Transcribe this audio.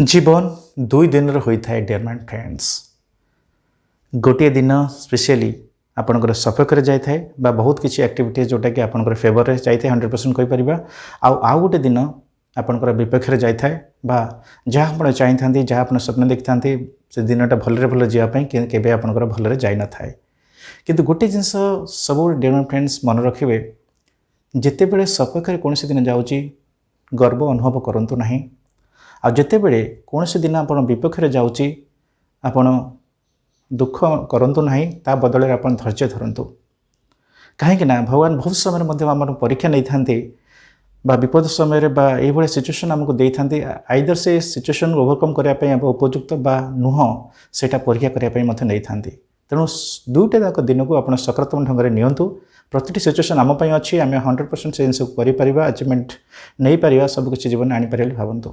जीवन दुई दिन होता है डियर माय फ्रेंड्स। गोटे दिन स्पेशली आपणकर सपक्ष जाए बहुत किसी एक्टिविटीज जोटा कि आपंकर फेवर जाए 100% कहीपर आउ गोटे दिन आपंकर विपक्ष जाए जहाँ आप चाहिए जहाँ आप स्वप्न देखी था से दिनटा भलरे भल जावाई के आपंकर भलरे जाई न थाए किंतु गोटे जिनस सब डियर माय फ्रेंड्स मन रखिए जिते बड़े सपक्ष कौन दिन जाऊँगी गर्व अनुभव करूँ ना आ जिते बड़े कौन दिन आप विपक्ष जाऊँगी आपण दुख करूँ ना ता बदल आप धैर्य धरतु कहीं भगवान बहुत समय आम परीक्षा नहीं था विपद समय ये सिचुएसन आमको दे था आइदर से सिचुएसन ओवरकम करने उपयुक्त नुह से परीक्षा करने नहीं था तेणु दुईटा जाक दिन को आप सकारात्मक ढंग से नियंतु प्रति सिचुएसन आम अच्छी आम 100% से जिन करें अचिवमेंट नहीं पार सबकि जीवन आनीपर भावतु।